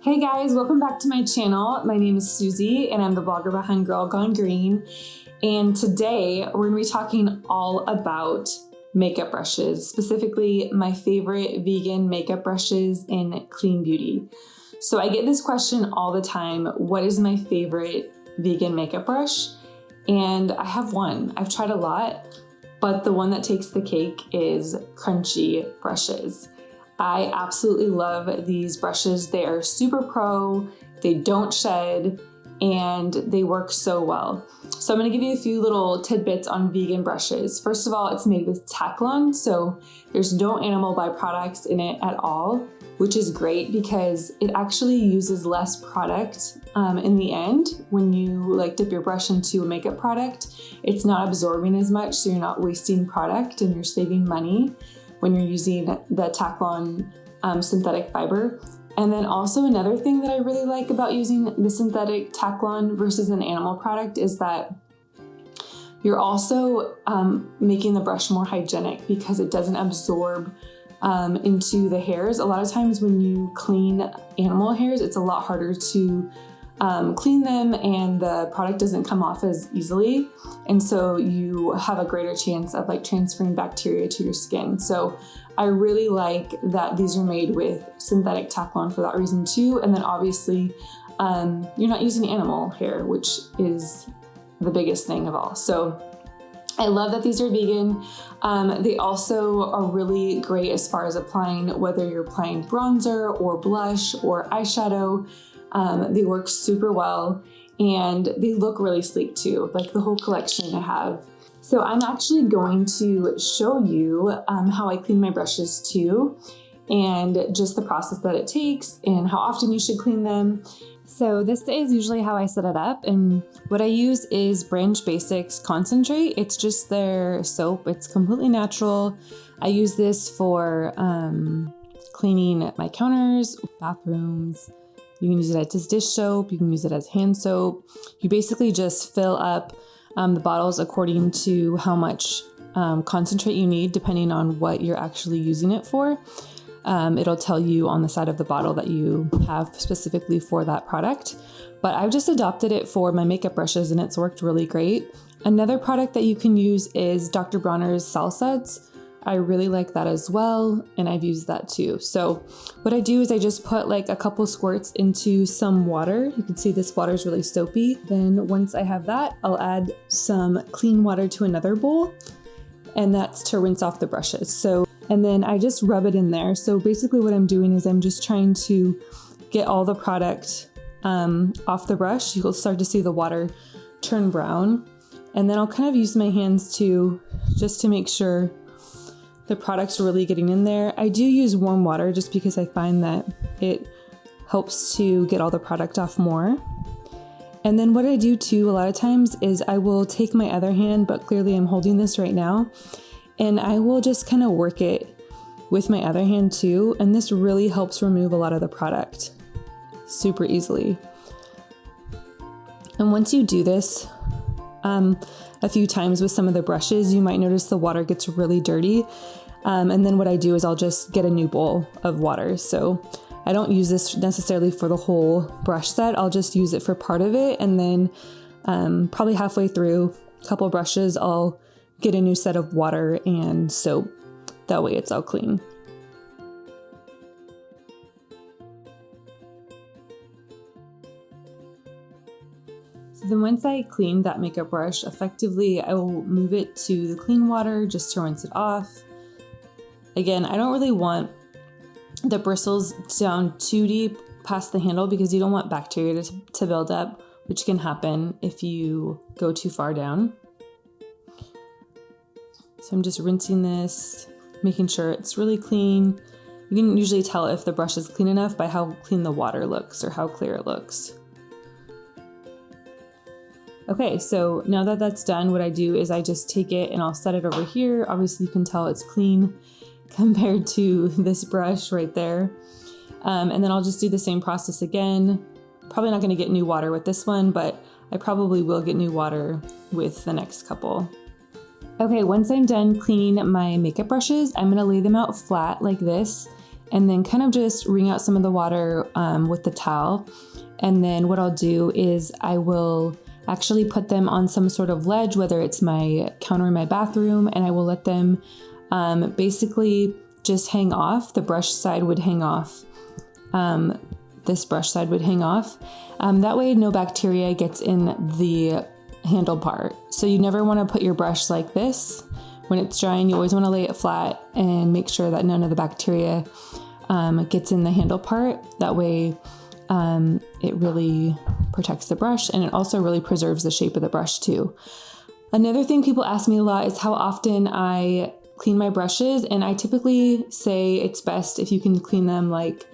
Hey guys, welcome back to my channel. My name is Susie and I'm the blogger behind Girl Gone Green. And today we're going to be talking all about makeup brushes, specifically my favorite vegan makeup brushes in clean beauty. So I get this question all the time, what is my favorite vegan makeup brush? And I have one. I've tried a lot, but the one that takes the cake is crunchy brushes. I absolutely love these brushes. They are super pro, they don't shed, and they work so well. So I'm gonna give you a few little tidbits on vegan brushes. First of all, it's made with Teflon, so there's no animal byproducts in it at all, which is great because it actually uses less product in the end. When you dip your brush into a makeup product, it's not absorbing as much, so you're not wasting product and you're saving money when you're using the Teflon synthetic fiber. And then also another thing that I really like about using the synthetic Teflon versus an animal product is that you're also making the brush more hygienic because it doesn't absorb into the hairs. A lot of times when you clean animal hairs, it's a lot harder to clean them and the product doesn't come off as easily. And so you have a greater chance of transferring bacteria to your skin. So I really like that these are made with synthetic Teflon for that reason too. And then obviously you're not using animal hair, which is the biggest thing of all. So I love that these are vegan. They also are really great as far as applying, whether you're applying bronzer or blush or eyeshadow. They work super well and they look really sleek too, like the whole collection I have. So I'm actually going to show you how I clean my brushes too, and just the process that it takes and how often you should clean them. So this is usually how I set it up, and what I use is Branch Basics Concentrate. It's just their soap. It's completely natural. I use this for cleaning my counters, bathrooms. You can use it as dish soap. You can use it as hand soap. You basically just fill up the bottles according to how much concentrate you need, depending on what you're actually using it for. It'll tell you on the side of the bottle that you have specifically for that product. But I've just adopted it for my makeup brushes and it's worked really great. Another product that you can use is Dr. Bronner's Salsuds. I really like that as well, and I've used that too. So what I do is I just put a couple squirts into some water. You can see this water is really soapy. Then once I have that, I'll add some clean water to another bowl, and that's to rinse off the brushes. And then I just rub it in there. So basically what I'm doing is I'm just trying to get all the product off the brush. You'll start to see the water turn brown. And then I'll kind of use my hands just to make sure the product's really getting in there. I do use warm water just because I find that it helps to get all the product off more. And then what I do too a lot of times is I will take my other hand, but clearly I'm holding this right now, and I will just kind of work it with my other hand too. And this really helps remove a lot of the product super easily. And once you do this a few times with some of the brushes, you might notice the water gets really dirty. And then what I do is I'll just get a new bowl of water. So I don't use this necessarily for the whole brush set. I'll just use it for part of it. And then probably halfway through a couple brushes, I'll get a new set of water and soap. That way it's all clean. So then once I clean that makeup brush effectively, I will move it to the clean water just to rinse it off. Again, I don't really want the bristles down too deep past the handle because you don't want bacteria to build up, which can happen if you go too far down. So I'm just rinsing this, making sure it's really clean. You can usually tell if the brush is clean enough by how clean the water looks or how clear it looks. Okay, so now that that's done, what I do is I just take it and I'll set it over here. Obviously you can tell it's clean compared to this brush right there. And then I'll just do the same process again. Probably not gonna get new water with this one, but I probably will get new water with the next couple. Okay, once I'm done cleaning my makeup brushes, I'm gonna lay them out flat like this. and then kind of just wring out some of the water with the towel. And then what I'll do is I will actually put them on some sort of ledge, whether it's my counter in my bathroom, and I will let them basically just hang off. The brush side would hang off. This brush side would hang off. That way no bacteria gets in the handle part. So you never want to put your brush like this when it's drying. You always want to lay it flat and make sure that none of the bacteria gets in the handle part. That way it really protects the brush, and it also really preserves the shape of the brush too. Another thing people ask me a lot is how often I clean my brushes, and I typically say it's best if you can clean them like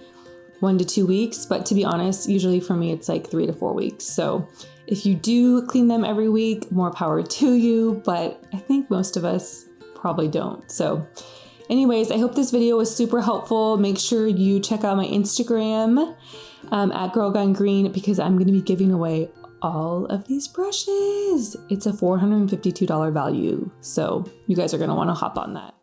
1 to 2 weeks, but to be honest, usually for me it's like 3 to 4 weeks. So if you do clean them every week, more power to you, but I think most of us probably don't. So anyways, I hope this video was super helpful. Make sure you check out my Instagram at Girl Gone Green, because I'm going to be giving away all of these brushes. It's a $452 value, so you guys are going to want to hop on that.